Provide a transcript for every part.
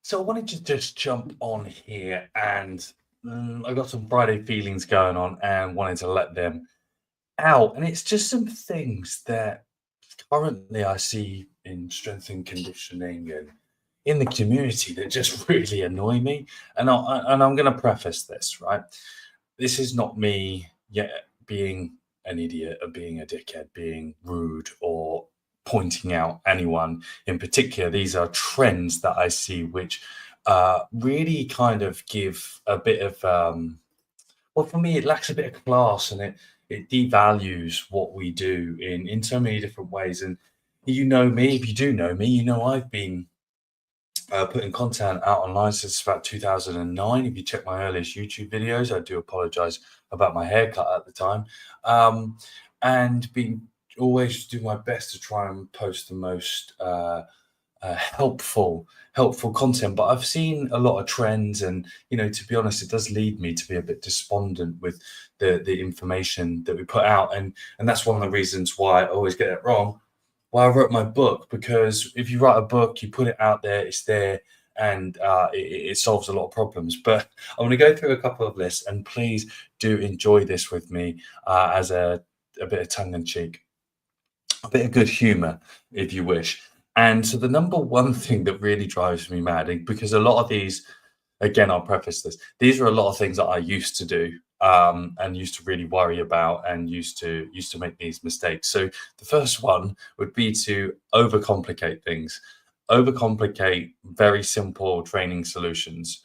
So I wanted to just jump on here and I got some Friday feelings going on and wanted to let them out. And it's just some things that currently I see in strength and conditioning and in the community that just really annoy me. And I'm going to preface this, right? This is not me yet being an idiot or being a dickhead, being rude or pointing out anyone in particular. These are trends that I see which really kind of give a bit of well, for me, it lacks a bit of class and it devalues what we do in so many different ways. And you know me, if you do know me, you know I've been putting content out online since about 2009. If you check my earliest YouTube videos, I do apologize about my haircut at the time. Um, and been always do my best to try and post the most helpful content. But I've seen a lot of trends, and to be honest, it does lead me to be a bit despondent with the information that we put out, and that's one of the reasons why I always get it wrong. Why I wrote my book, because if you write a book, you put it out there, it's there, and it solves a lot of problems. But I'm going to go through a couple of lists, and please do enjoy this with me as a bit of tongue in cheek, a bit of good humor, if you wish. And so the number one thing that really drives me mad, because a lot of these, again, I'll preface this, these are a lot of things that I used to do, and used to really worry about, and used to make these mistakes. So the first one would be to overcomplicate things, overcomplicate very simple training solutions.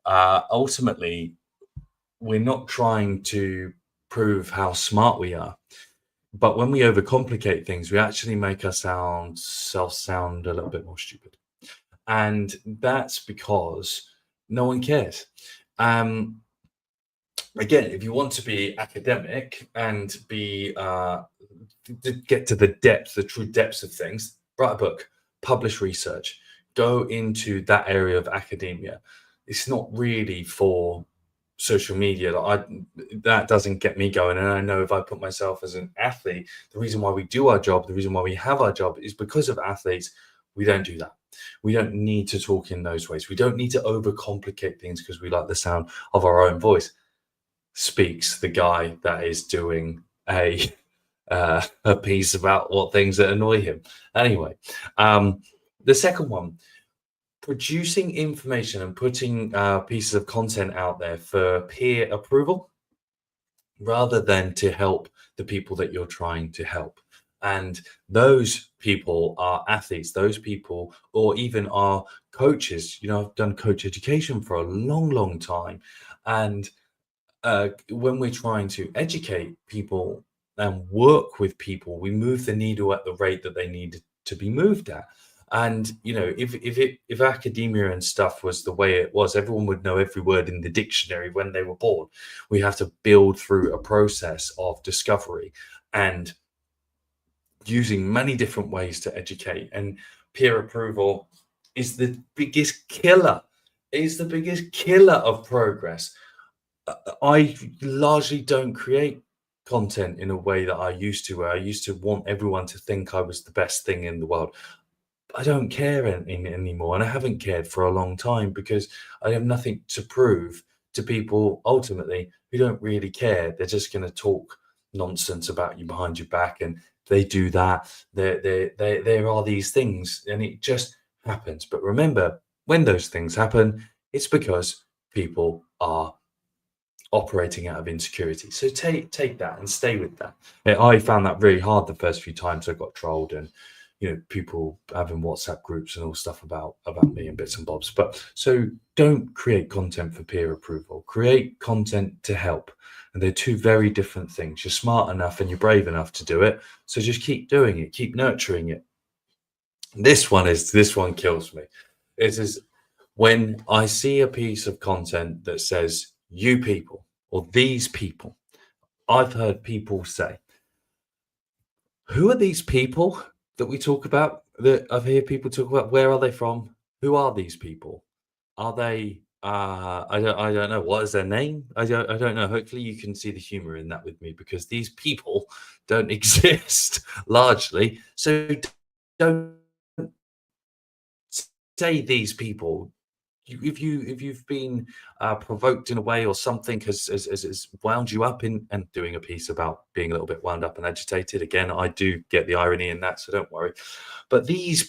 Ultimately, we're not trying to prove how smart we are, but when we overcomplicate things, we actually make ourselves sound a little bit more stupid. And that's because no one cares. Um, Again, if you want to be academic and be to get to the depth, the true depths of things, write a book, publish research, go into that area of academia. It's not really for social media. That doesn't get me going. And I know if I put myself as an athlete, the reason why we do our job, the reason why we have our job is because of athletes. We don't do that. We don't need to talk in those ways. We don't need to overcomplicate things because we like the sound of our own voice. Speaks the guy that is doing a piece about what things that annoy him. Anyway, the second one, producing information and putting pieces of content out there for peer approval rather than to help the people that you're trying to help. And those people are athletes, those people, or even are coaches. I've done coach education for a long, long time. And when we're trying to educate people and work with people, we move the needle at the rate that they need to be moved at. And if academia and stuff was the way it was, everyone would know every word in the dictionary when they were born. We have to build through a process of discovery and using many different ways to educate. And peer approval is the biggest killer. Is the biggest killer of progress. I largely don't create content in a way that I used to, where I used to want everyone to think I was the best thing in the world. I don't care anymore, and I haven't cared for a long time because I have nothing to prove to people ultimately who don't really care. They're just going to talk nonsense about you behind your back, and they do that. There are these things, and it just happens. But remember, when those things happen, it's because people are operating out of insecurity. So take that and stay with that. I found that really hard the first few times I got trolled, and people having WhatsApp groups and all stuff about me and bits and bobs. But so don't create content for peer approval. Create content to help. And they're two very different things. You're smart enough and you're brave enough to do it. So just keep doing it, keep nurturing it. This one kills me. It is when I see a piece of content that says you people or these people. I've heard people say, who are these people that we talk about? That I've heard people talk about, where are they from? Who are these people? Are they I don't know, what is their name? I don't know. Hopefully you can see the humor in that with me, because these people don't exist largely. So don't say these people. if you've been provoked in a way, or something has wound you up in, and doing a piece about being a little bit wound up and agitated. Again, I do get the irony in that, so don't worry. But these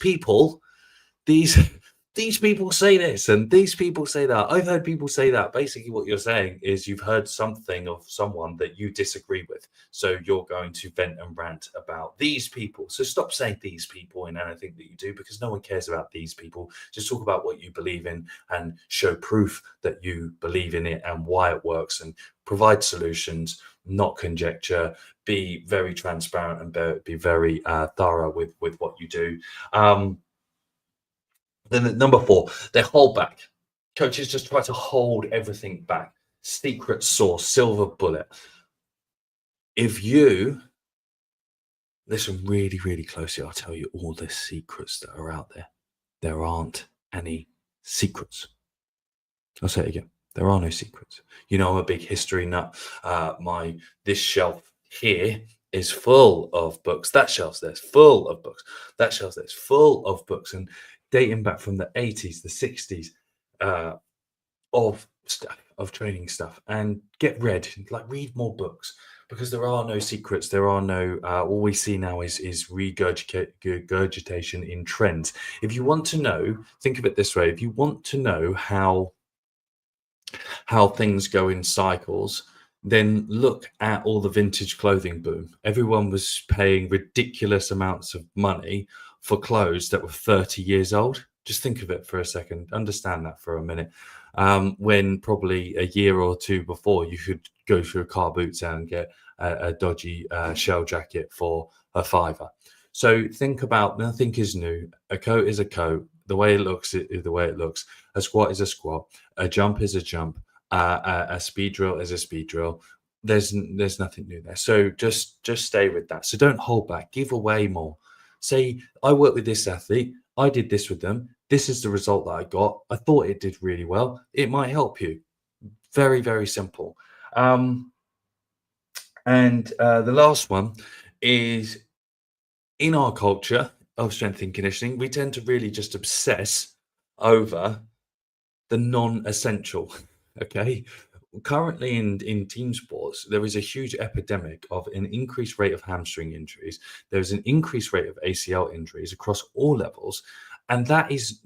these people say this and these people say that. I've heard people say that. Basically, what you're saying is you've heard something of someone that you disagree with. So you're going to vent and rant about these people. So stop saying these people in anything that you do, because no one cares about these people. Just talk about what you believe in and show proof that you believe in it and why it works, and provide solutions, not conjecture. Be very transparent and be very thorough with what you do. Then at number 4, they hold back. Coaches just try to hold everything back. Secret sauce, silver bullet. If you listen really, really closely, I'll tell you all the secrets that are out there. There aren't any secrets. I'll say it again. There are no secrets. You know, I'm a big history nut. This shelf here is full of books. That shelf there's full of books. That shelf there's full of books, and dating back from the 80s, the 60s, of stuff, of training stuff. And read more books, because there are no secrets. There are no. All we see now is regurgitation in trends. If you want to know, think of it this way: if you want to know how things go in cycles, then look at all the vintage clothing boom. Everyone was paying ridiculous amounts of money for clothes that were 30 years old. Just think of it for a second. Understand that for a minute. When probably a year or two before, you could go through a car boot sale and get a dodgy shell jacket for a fiver. So think about, nothing is new. A coat is a coat. The way it looks is the way it looks. A squat is a squat. A jump is a jump. A speed drill is a speed drill. There's nothing new there. So just stay with that. So don't hold back. Give away more. Say, I work with this athlete. I did this with them. This is the result that I got. I thought it did really well. It might help you. Very, very simple. And the last one is, in our culture of strength and conditioning, we tend to really just obsess over the non-essential. Okay. Currently in team sports, there is a huge epidemic of an increased rate of hamstring injuries. There's an increased rate of ACL injuries across all levels. And that is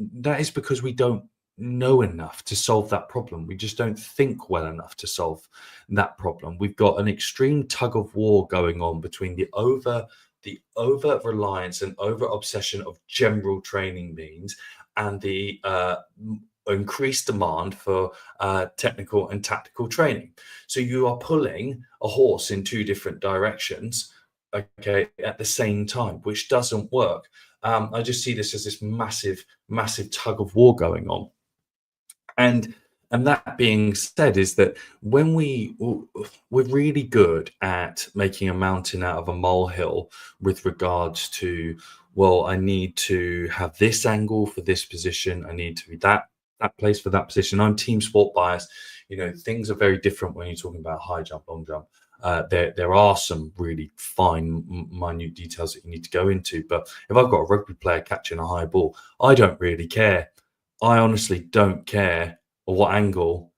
because we don't know enough to solve that problem. We just don't think well enough to solve that problem. We've got an extreme tug of war going on between the over reliance and over obsession of general training means, and the increased demand for technical and tactical training. So you are pulling a horse in two different directions, okay, at the same time, which doesn't work. I just see this as this massive tug of war going on. And that being said, is that when we're really good at making a mountain out of a molehill with regards to, well, I need to have this angle for this position. I need to be that place for that position. I'm team sport biased. You know, things are very different when you're talking about high jump, long jump. There are some really fine, minute details that you need to go into. But if I've got a rugby player catching a high ball, I don't really care. I honestly don't care what angle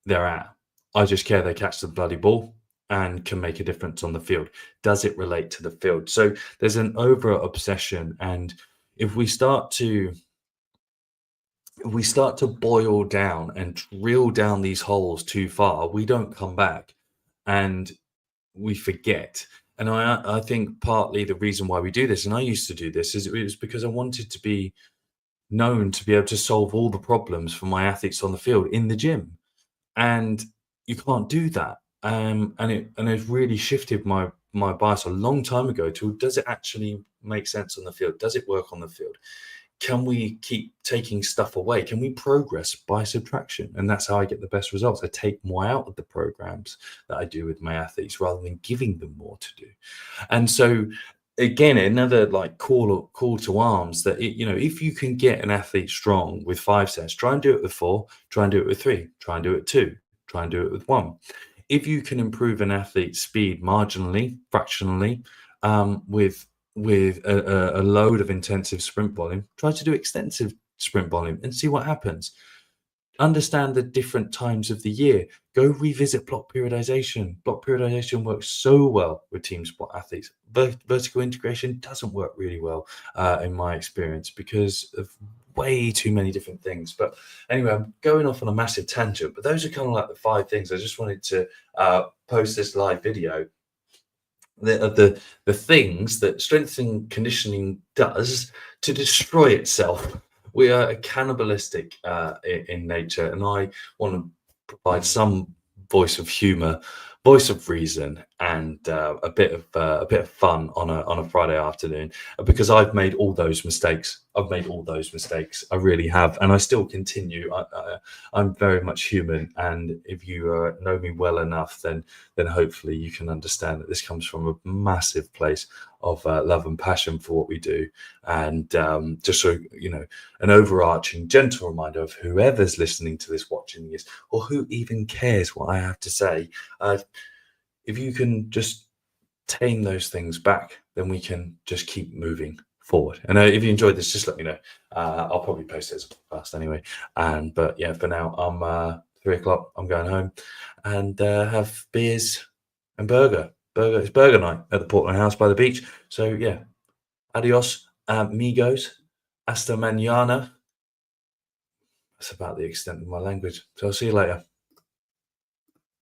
they're at. I just care they catch the bloody ball and can make a difference on the field. Does it relate to the field? So there's an over obsession, and if we start to boil down and drill down these holes too far, we don't come back and we forget. And I think partly the reason why we do this, and I used to do this, is it was because I wanted to be known to be able to solve all the problems for my athletes on the field in the gym. And you can't do that. And it really shifted my bias a long time ago to, does it actually make sense on the field? Does it work on the field? Can we keep taking stuff away? Can we progress by subtraction? And that's how I get the best results. I take more out of the programs that I do with my athletes rather than giving them more to do. And so again, another like call to arms, that if you can get an athlete strong with 5 sets, try and do it with 4, try and do it with 3, try and do it 2, try and do it with 1. If you can improve an athlete's speed marginally, fractionally, with a load of intensive sprint volume, try to do extensive sprint volume and see what happens. understand the different times of the year. Go revisit block periodization. Block periodization works so well with team sport athletes. Vertical integration doesn't work really well in my experience because of way too many different things. But anyway, I'm going off on a massive tangent, but those are kind of like the 5 things. I just wanted to post this live video the things that strength and conditioning does to destroy itself. We are cannibalistic in nature, and I want to provide some voice of humor, voice of reason, and a bit of fun on a Friday afternoon, because I've made all those mistakes. I've made all those mistakes. I really have, and I still continue. I'm very much human, and if you know me well enough, then hopefully you can understand that this comes from a massive place of love and passion for what we do. And just so you know, an overarching gentle reminder of whoever's listening to this, watching this, or who even cares what I have to say, if you can just tame those things back, then we can just keep moving forward. And if you enjoyed this, just let me know. I'll probably post it as a podcast anyway. But yeah, for now, I'm 3 o'clock. I'm going home and have beers and burger. It's burger night at the Portland House by the beach. So yeah, adios, amigos, hasta mañana. That's about the extent of my language. So I'll see you later.